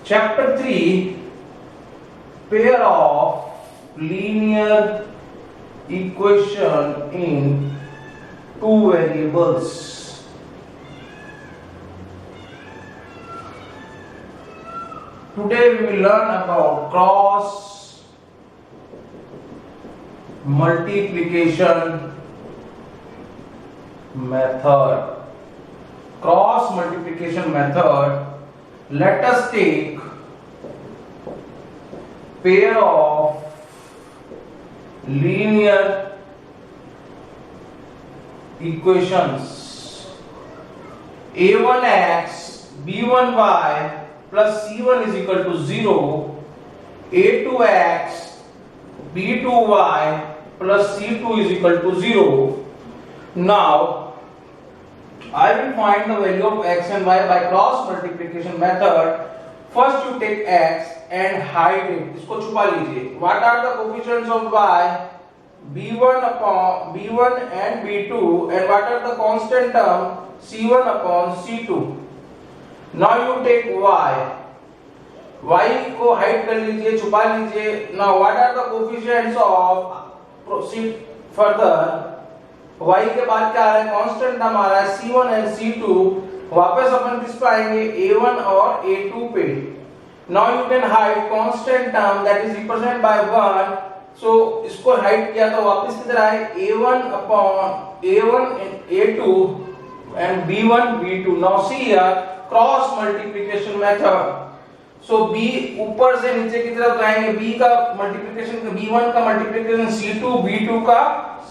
Chapter 3, pair of linear equation in two variables. Today we will learn about cross multiplication method. Cross multiplication method. Let us take pair of linear equations a1x b1y plus c1 is equal to 0, a2x b2y plus c2 is equal to 0. Now I will find the value of x and y by cross multiplication method. First you take x and hide it. इसको छुपा लीजिए. What are the coefficients of y? b1 and b2, and what are the constant term? c1 upon c2. Now you take y. y को hide कर लीजिए, छुपा लीजिए. Now what are the coefficients of? Proceed further. y के बाद क्या आ रहा है? कांस्टेंट टर्म आ रहा है c1 एंड c2. वापस अपन किस पे आएंगे? a1 और a2 पे. Now you can hide constant term that is represented by 1. सो इसको हाइड किया तो वापस किधर आए? a1 upon a1 and a2 and b1 b2. Now see here cross multiplication method. So b ऊपर से नीचे की तरफ जाएंगे. b का मल्टीप्लिकेशन b1 का मल्टीप्लिकेशन c2, b2 का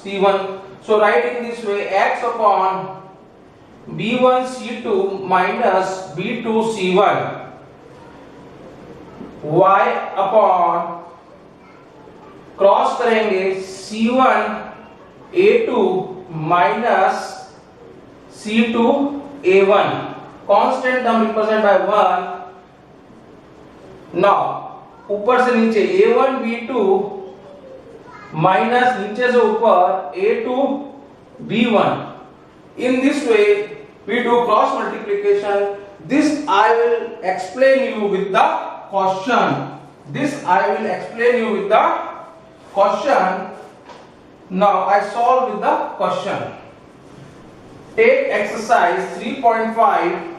c1. So write in this way: x upon b1 c2 minus b2 c1, y upon cross करेंगे c1 a2 minus c2 a1. Constant term represent by 1. Now ऊपर से नीचे a1 b2 minus नीचे से ऊपर a2 b1. In this way we do cross multiplication. This I will explain you with the question. Now I solve with the question. Take exercise 3.5.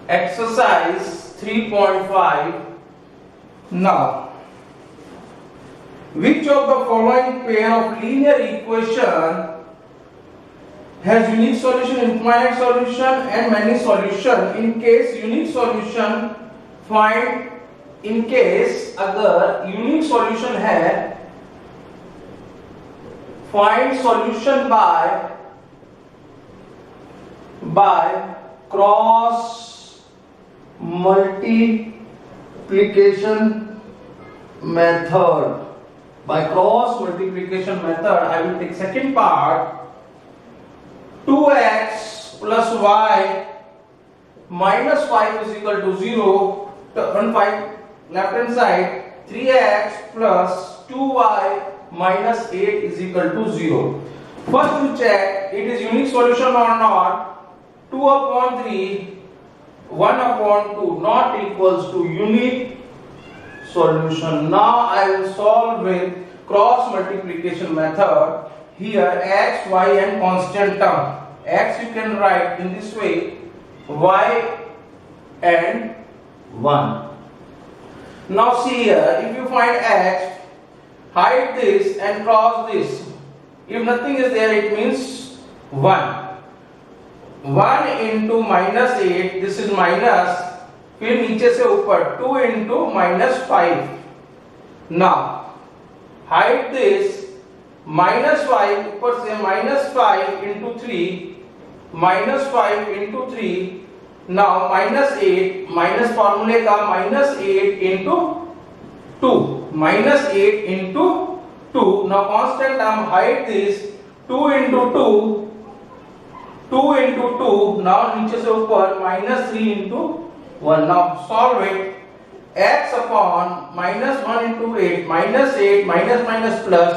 Exercise 3.5. Now, which of the following pair of linear equation has unique solution, infinite solution and many solution? In case unique solution find. In case अगर unique solution है, find solution by cross multiplication method. By cross multiplication method I will take second part. 2x plus y minus 5 is equal to 0. Turn 5 left hand side. 3x plus 2y minus 8 is equal to 0. First to check it is unique solution or not. 2 upon 3 1 upon 2 not equals to unique solution. Now I will solve with cross multiplication method. Here x, y and constant term. X you can write in this way, y and 1. Now see here, if you find x, hide this and cross this. If nothing is there, it means 1. 1 into minus 8, this is minus, फिर नीचे से ऊपर 2 into minus 5. Now hide this, minus 5 ऊपर से minus 5 into 3, minus 5 into 3. Now minus 8, minus formula का minus 8 into 2, minus 8 into 2. Now constant term, hide this, 2 into 2. 2 into 2, now नीचे से ऊपर minus 3 into 1. Now solve it. X upon minus 1 into 8, minus 8 minus minus plus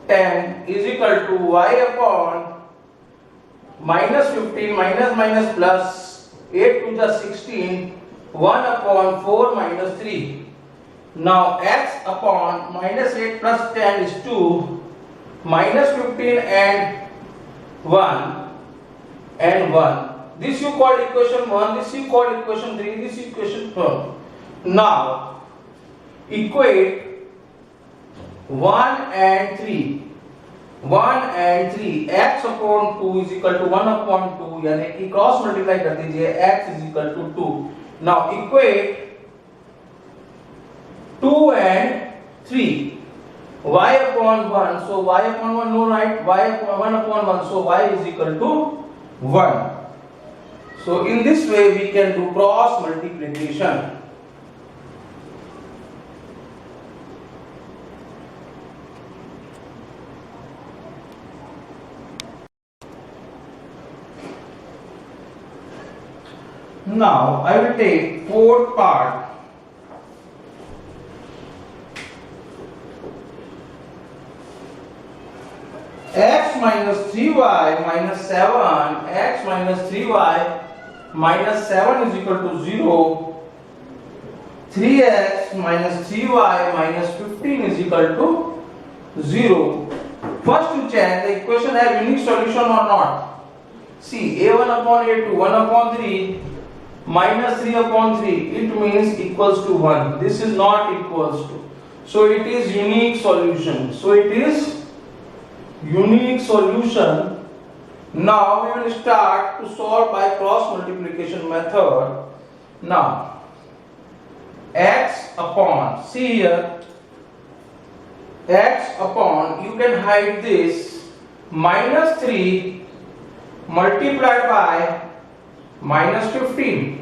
10 is equal to y upon minus 15 minus minus plus 8 to the 16 1 upon 4 minus 3. Now x upon minus 8 plus 10 is 2 minus 15 and 1 and 1. This you call equation 1, this you call equation 3, this equation 4. Now equate 1 and 3. 1 and 3 x upon 2 is equal to 1 upon 2 यानी कि cross multiply कर दीजिए x is equal to 2. Now equate 2 and 3 y upon 1, so y upon 1 no, right? Y upon 1 upon 1, so y is equal to 1. So in this way we can do cross multiplication. Now I will take fourth part. X minus 3y minus 7, x minus 3y minus 7 is equal to 0. 3x minus 3y minus 15 is equal to 0. First to check the equation have unique solution or not. See, a1 upon a2, 1 upon 3 minus 3 upon 3, it means equals to 1. This is not equals to. So it is unique solution. So it is unique solution. Now we will start to solve by cross multiplication method. Now x upon, see here, x upon, you can hide this, minus 3 multiplied by minus 15.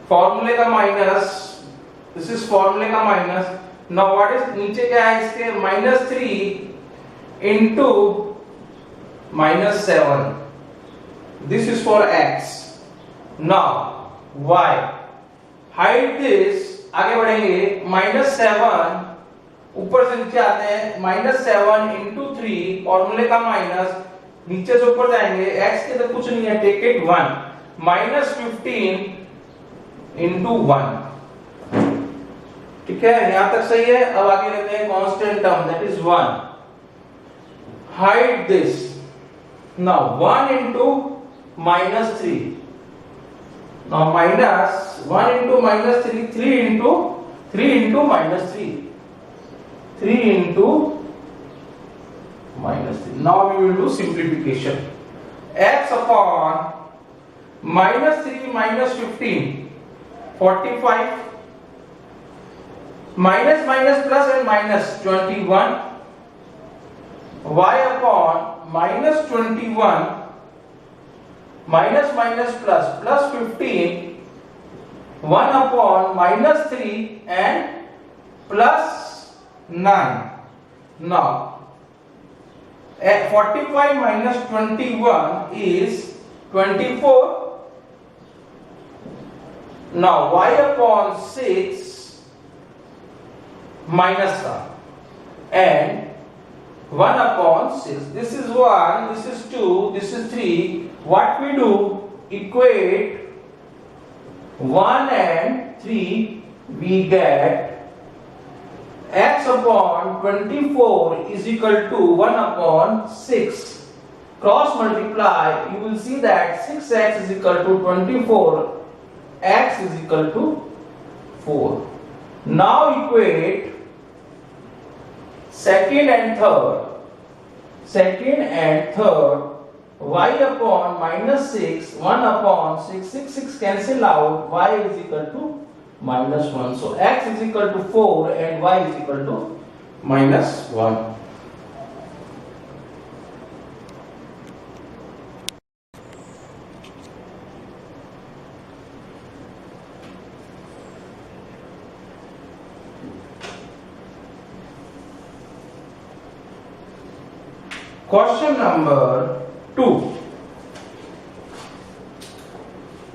फॉर्मूले का minus, this is फॉर्मूले का minus. Now what is, नीचे क्या है इसके, minus 3 into minus 7. This is for x. Now y, hide this, आगे बढ़ेंगे, minus 7 ऊपर से नीचे आते हैं, minus 7 into 3 फॉर्मूले का माइनस, नीचे से ऊपर जाएंगे, x के तो कुछ नहीं है, take it 1, minus 15 into 1. ठीक है, यहां तक सही है. अब आगे लेते हैं constant term, that is 1. Hide this. Now 1 into minus 3. Now minus 1 into minus 3, 3 into minus 3. 3 into minus 3. Now we will do simplification. X upon minus 3 minus 15, 45. Minus minus plus and minus 21. Y upon minus 21 minus minus plus plus 15, 1 upon minus 3 and plus 9. Now 45 minus 21 is 24. Now y upon 6 minus 1 and 1 upon 6. This is 1, this is 2, this is 3. What we do? Equate 1 and 3. We get x upon 24 is equal to 1 upon 6. Cross multiply, you will see that 6x is equal to 24. X is equal to 4. Now equate second and third. Second and third, y upon minus 6, 1 upon 6, 6 cancel out, y is equal to minus 1. So x is equal to 4 and y is equal to minus 1. Question number 2.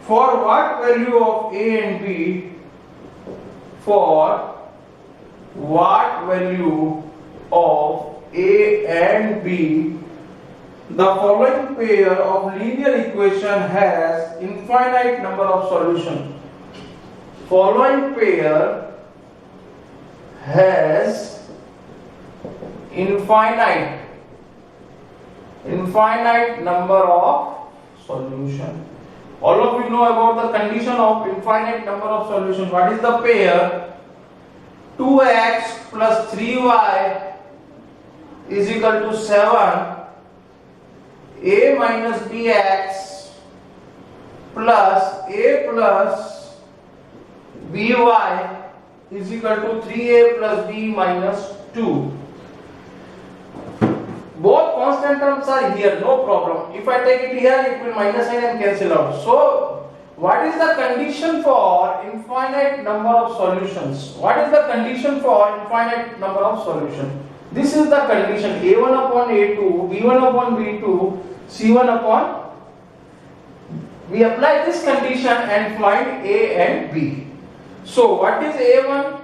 For what value of a and b? For what value of a and b The following pair of linear equation has infinite number of solutions. Following pair has infinite number of solutions. All of you know about the condition of infinite number of solutions. What is the pair? 2x plus 3y is equal to 7. A minus bx plus a plus by is equal to 3a plus b minus 2. Both constant terms are here, no problem. If I take it here, it will minus sign and cancel out. So, what is the condition for infinite number of solutions? What is the condition for infinite number of solutions? This is the condition: a1 upon a2, b1 upon b2, c1 upon. We apply this condition and find a and b. So, what is a1?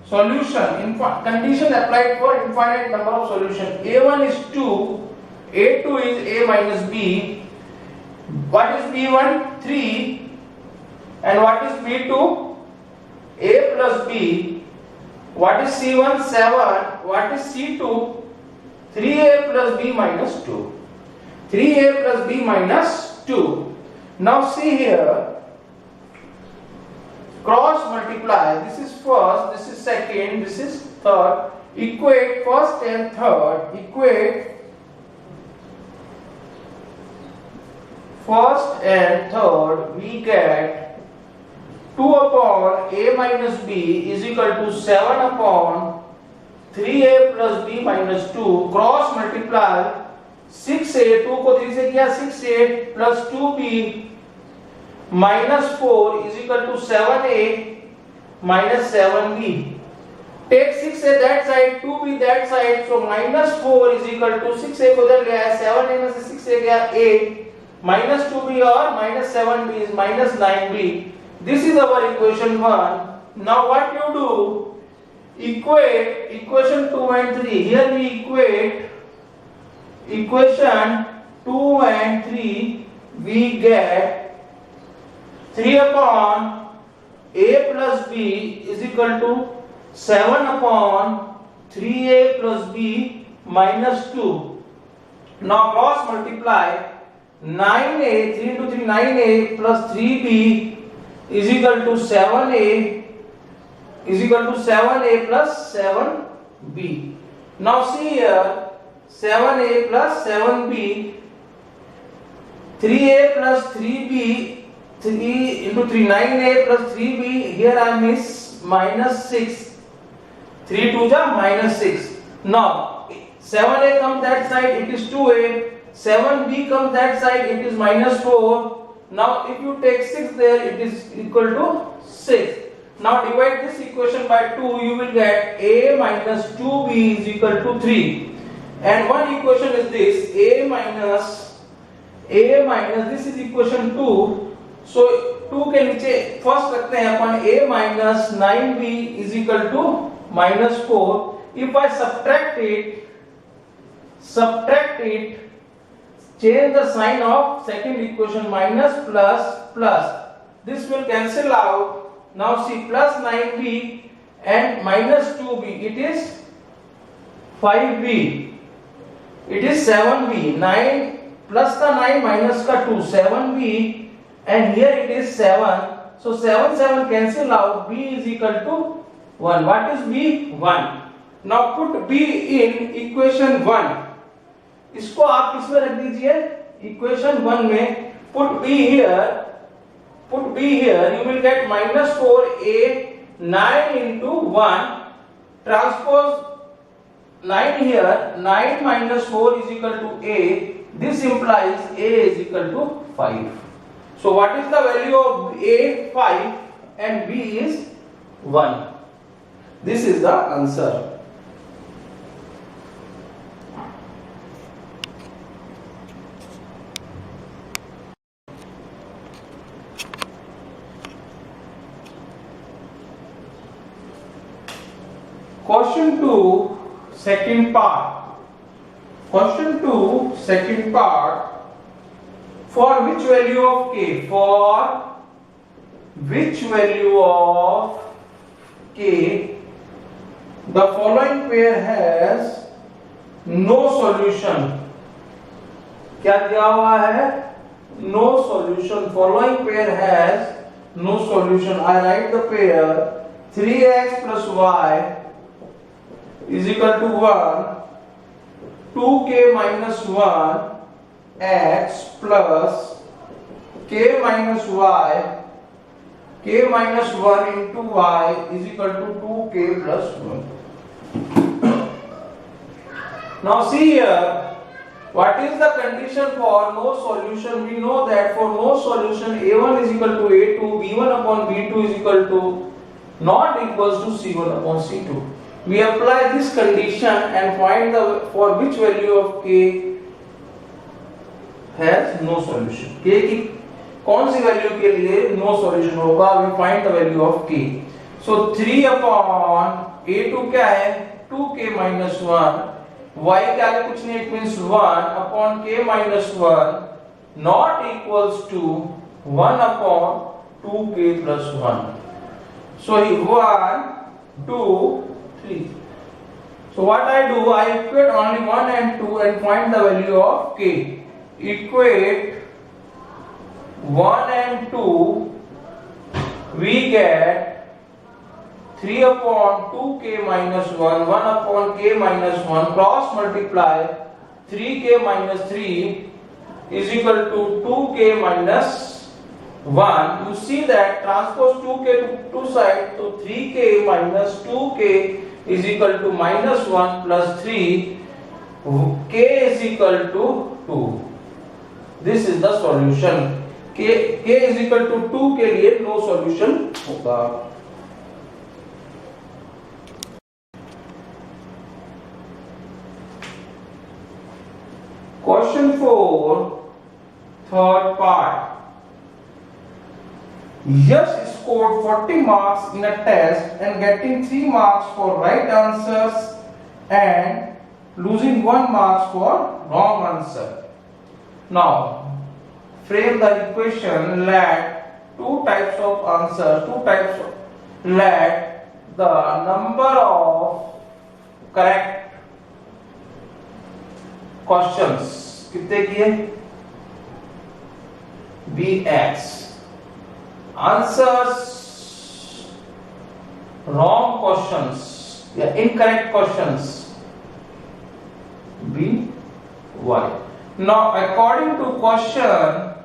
Solution. Condition applied for infinite number of solutions. A1 is 2, A2 is A minus B. What is B1? 3. And what is B2? A plus B. What is C1? 7. What is C2? 3A plus B minus 2. 3A plus B minus 2. Now see here. Cross multiply. This is first, this is second, this is third. Equate first and third. Equate first and third. We get 2 upon a minus b is equal to 7 upon 3a plus b minus 2. Cross multiply 6a, 2 को 3 से किया 6a plus 2b minus 4 is equal to 7a minus 7b. Take 6a that side, 2b that side, so minus 4 is equal to 6a को उधर ले आया, 7a में से 6a गया a, minus 2b और minus 7b is minus 9b. This is our equation 1. Now what you do? Equate equation 2 and 3. Here we equate equation 2 and 3. We get 3 upon a plus b is equal to 7 upon 3a plus b minus 2. Now cross multiply 9a, 3 into 3, 9a plus 3b is equal to 7a is equal to 7a plus 7b. Now see here 7a plus 7b, 3a plus 3b, 3 into 3, 9a plus 3b, here I miss minus 6, 3 2 ja minus 6. Now 7a comes that side, it is 2a, 7b comes that side, it is minus 4. Now if you take 6 there, it is equal to 6. Now divide this equation by 2, you will get a minus 2b is equal to 3. And one equation is this, a minus, this is equation 2. So 2 के नीचे first रखते हैं अपन a minus 9b is equal to minus 4. If I subtract it, change the sign of second equation, minus plus. This will cancel out. Now see, plus 9b and minus 2b, it is 5b. It is 7b. 9 plus का 9 minus का 2, 7b. And here it is 7. So 7 cancel out. B is equal to 1. What is B? 1. Now put B in equation 1. इसको आप किसमें रख दीजिए? Equation 1 में put B here. You will get minus 4a, 9 into 1. Transpose 9 here. 9 minus 4 is equal to a. This implies a is equal to 5. So what is the value of a? 5 and b is 1. This is the answer. Question 2, second part. Question 2, second part. For which value of k? For which value of k the following pair has no solution? क्या दिया हुआ है? No solution. Following pair has no solution. I write the pair 3x plus y is equal to 1, 2k minus 1 x plus k minus y, k minus 1 into y is equal to 2k plus 1. Now see here, what is the condition for no solution? We know that for no solution a1 is equal to a2, b1 upon b2 is equal to not equals to c1 upon c2. We apply this condition and find the for which value of k has no solution. k की कौन सी value के लिए no solution होगा? We find the value of k. So 3 upon a2 क्या है? 2k minus 1. y क्या है? कुछ नहीं, it means 1 upon k minus 1 not equals to 1 upon 2k plus 1. So 1, 2, 3. So what I do, I equate only 1 and 2 and find the value of k. Equate 1 and 2, we get 3 upon 2k minus 1, 1 upon k minus 1, cross multiply 3k minus 3 is equal to 2k minus 1. You see that transpose 2k to two sides, so 3k minus 2k is equal to minus 1 plus 3, k is equal to 2. This is the solution. k is equal to 2 के लिए no solution होगा. Question 4, third part. Yash scored 40 marks in a test and getting 3 marks for right answers and losing 1 marks for wrong answer. Now frame the equation. Let let the number of correct questions कितने किए? bx. Answers wrong questions या incorrect questions by. Now according to question,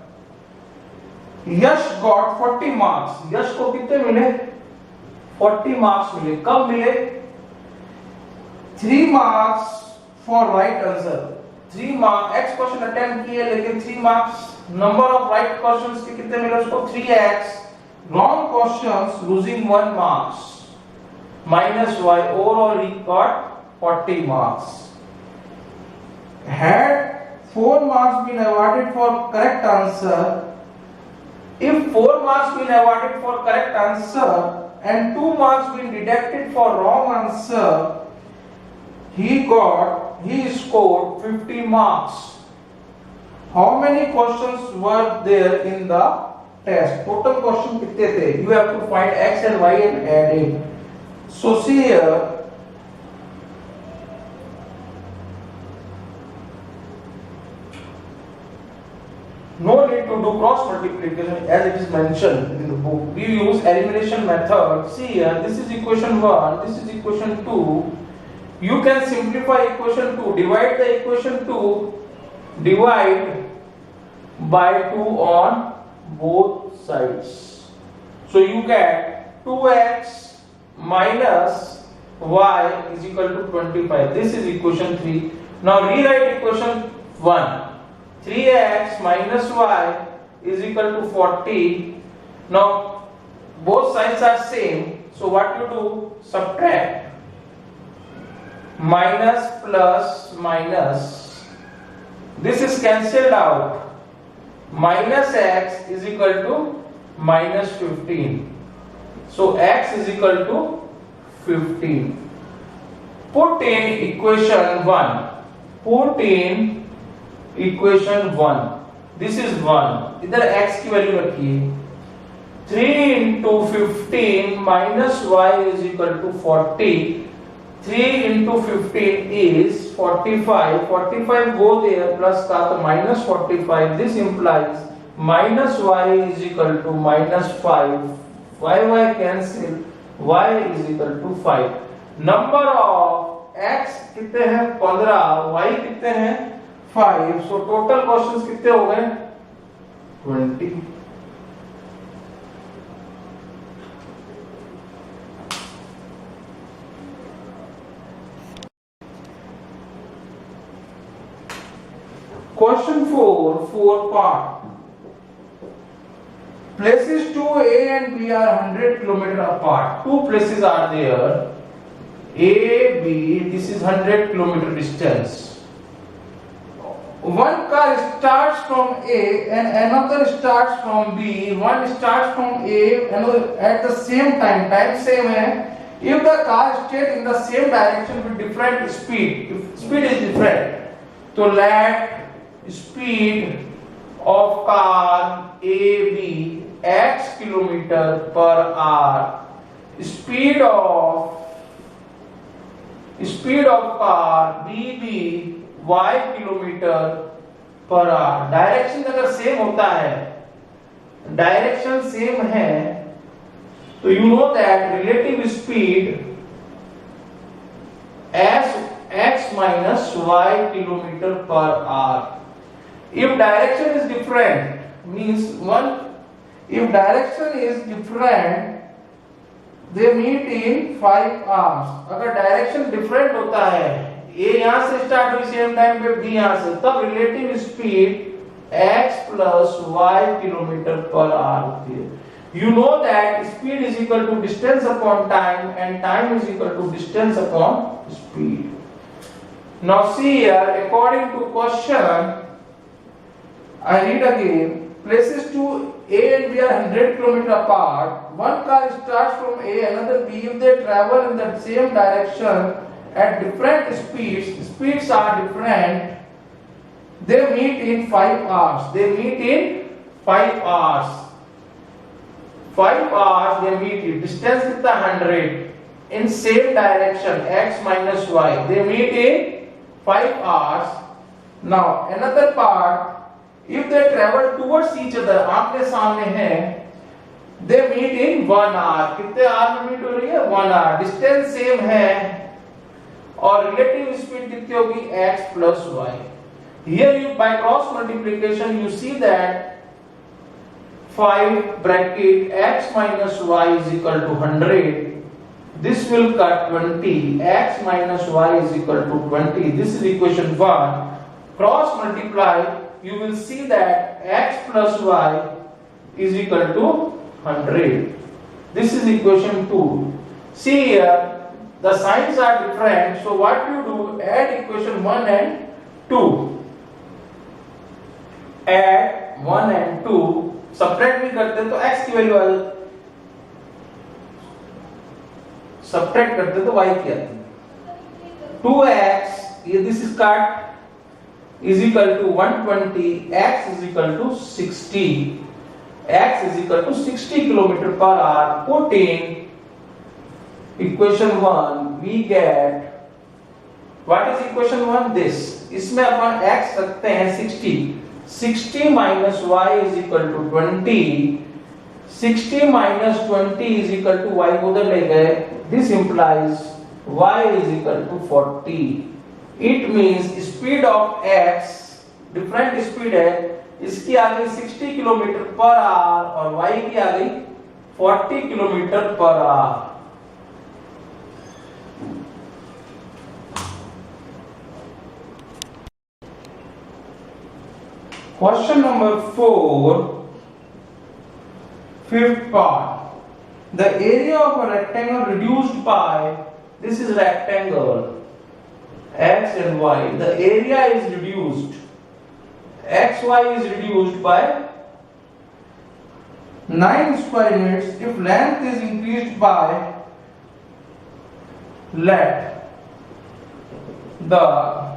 Yash got 40 marks. यश को कितने मिले? 40 marks मिले. कब मिले? 3 marks for right answer. 3 marks x question attempt किए लेकिन 3 marks. Number of right questions के कितने मिले उसको? 3x. Wrong questions losing 1 marks minus y. overall he got 40 marks. Had 4 marks been awarded for correct answer, if 4 marks been awarded for correct answer and 2 marks been deducted for wrong answer, he scored 50 marks. How many questions were there in the test? Total question कितने थे? You have to find x and y and add it. So see here, no need to do cross multiplication as it is mentioned in the book. We use elimination method. See here, this is equation 1, this is equation 2. You can simplify equation 2. Divide the equation 2, divide by 2 on both sides. So you get 2x minus y is equal to 25. This is equation 3. Now rewrite equation 1. 3x minus y is equal to 40. Now both sides are same, so what you do? Subtract. Minus plus minus, this is cancelled out. Minus x is equal to minus 15. So x is equal to 15. Put in equation 1. put in equation 1. This is 1. इधर x की value रखिए. 3 into 15 minus y is equal to 40. 3 into 15 is 45. 45 go there plus का तो minus 45. This implies minus y is equal to minus 5. Y cancel. Y is equal to 5. Number of x कितने हैं 15, y कितने हैं 5. So total questions कितने हो गए 20. Question 4, 4 part. Places 2A and B are 100 km apart. Two places are there. A, B, this is 100 km distance. One car starts from A and another starts from B. One starts from A and at the same time same hai. If the car stays in the same direction with different speed, if speed is different, so let speed of car AB x kilometer per hour, speed of car BB y kilometer per hour. Direction अगर same होता है, direction same है, तो you know that relative speed as x minus y kilometer per hour. If direction is different, means if direction is different, they meet in 5 hours. अगर direction different होता है, A यहाँ से start हुई same time पे B यहाँ से, तब relative speed x plus y kilometer per hour होती है. You know that speed is equal to distance upon time and time is equal to distance upon speed. Now see here, according to question, I read again. Places 2A and B are 100 km apart. One car starts from A, another B. If they travel in the same direction at different speeds, speeds are different, they meet in 5 hours. They meet in 5 hours. 5 hours they meet in. Distance कितना 100. In same direction, x minus y. They meet in 5 hours. Now another part. If they travel towards each other, आमने सामने हैं, they meet in 1 hour. कितने hour में meet हो रही है 1 hour. Distance same है और relative speed कितनी होगी x plus y. Here you by cross multiplication you see that 5 bracket x minus y is equal to 100. This will cut 20. X minus y is equal to 20. This is equation 1. Cross multiply. You will see that x plus y is equal to 100. This is equation 2. See here, the signs are different. So what you do? Add equation 1 and 2. Add 1 and 2. Subtract भी करते तो x की value आ जाती. Subtract करते तो y की आती. 2x, this is cut, is equal to 120, x is equal to 60. X is equal to 60 km per hour. Put in equation 1, we get, what is equation 1? This. इसमें अपन x रखते हैं 60. 60 minus y is equal to 20. 60 minus 20 is equal to y को उधर ले गए. This implies y is equal to 40. It means speed of x different speed है, इसकी आ गई 60 किलोमीटर पर आवर और y की आ गई 40 kilometre per hour. Question number 4, fifth part. The area of a rectangle reduced by, this is rectangle, x and y. The area is reduced. XY is reduced by 9 square units if length is increased by, let the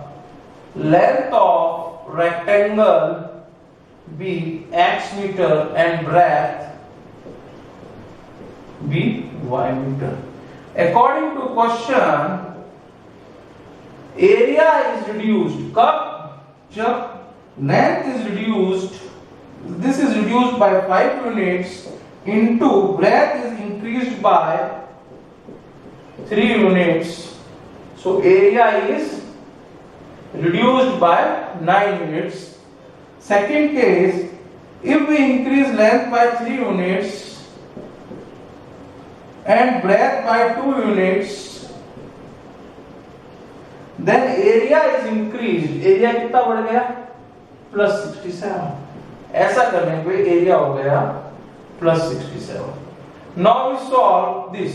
length of rectangle be x meter and breadth be y meter. According to question, area is reduced. जब length is reduced, this is reduced by 5 units into breadth is increased by 3 units. So area is reduced by 9 units. Second case, if we increase length by 3 units and breadth by 2 units, then area is increased. area कितना बढ़ गया? Plus 67. ऐसा करने पे area हो गया plus 67. Now we solve this.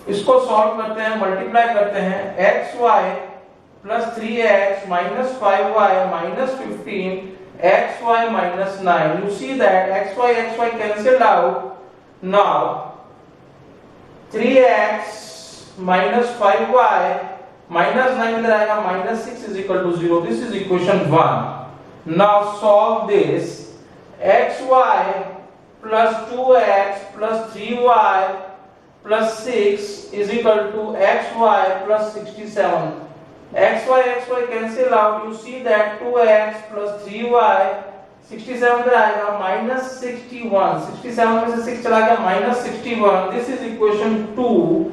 इसको solve करते हैं, मल्टीप्लाई करते हैं. xy plus 3x minus 5y minus 15 xy minus 9. You see that xy cancelled out. Now 3x minus 5y minus 9 इधर आएगा, minus 6 is equal to 0. This is equation 1. Now solve this. xy plus 2x plus 3y plus 6 is equal to xy plus 67. xy cancel out. You see that 2x plus 3y 67 इधर आएगा, minus 61. 67 में से 6 चला गया, minus 61. This is equation 2.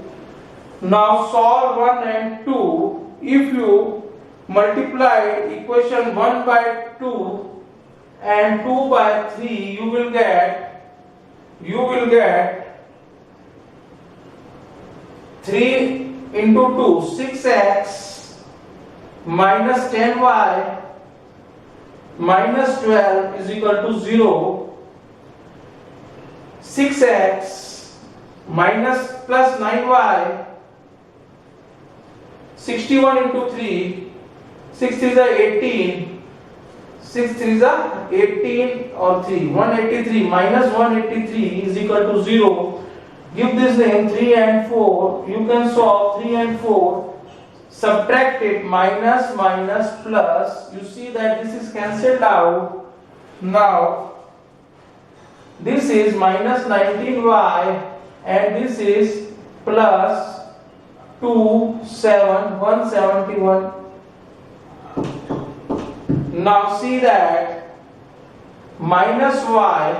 Now solve 1 and 2. If you multiply equation 1 by 2 and 2 by 3, you will get 3 into 2, 6x minus 10y minus 12 is equal to 0. 6x minus plus 9y, 61 into 3, 6 3 is 18, 6 3 is 18 or 3, 183 minus 183 is equal to 0. Give this name 3 and 4. You can solve 3 and 4. Subtract it, minus minus plus. You see that this is cancelled out. Now this is minus 19y and this is plus 2 7 171. Now see that minus y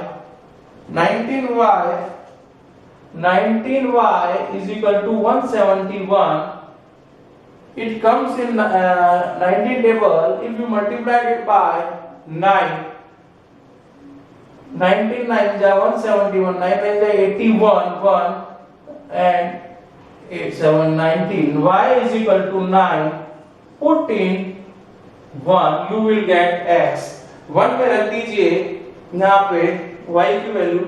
19y is equal to 171. It comes in 19 table. If you multiply it by 9, 19 9 ja 171, 9 9 ja 81, 1 and 8 7 19. Y is equal to 9. Put in 1, you will get x. 1 में रख दीजिए, यहाँ पे y की value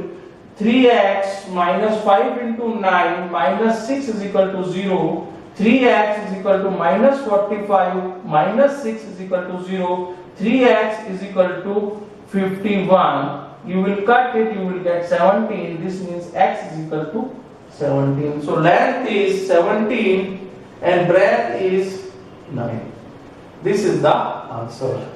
3x minus 5 into 9 minus 6 is equal to 0. 3x is equal to minus 45 minus 6 is equal to 0. 3x is equal to 51. You will cut it, you will get 17. This means x is equal to 17. So length is 17 and breadth is 9. This is the answer.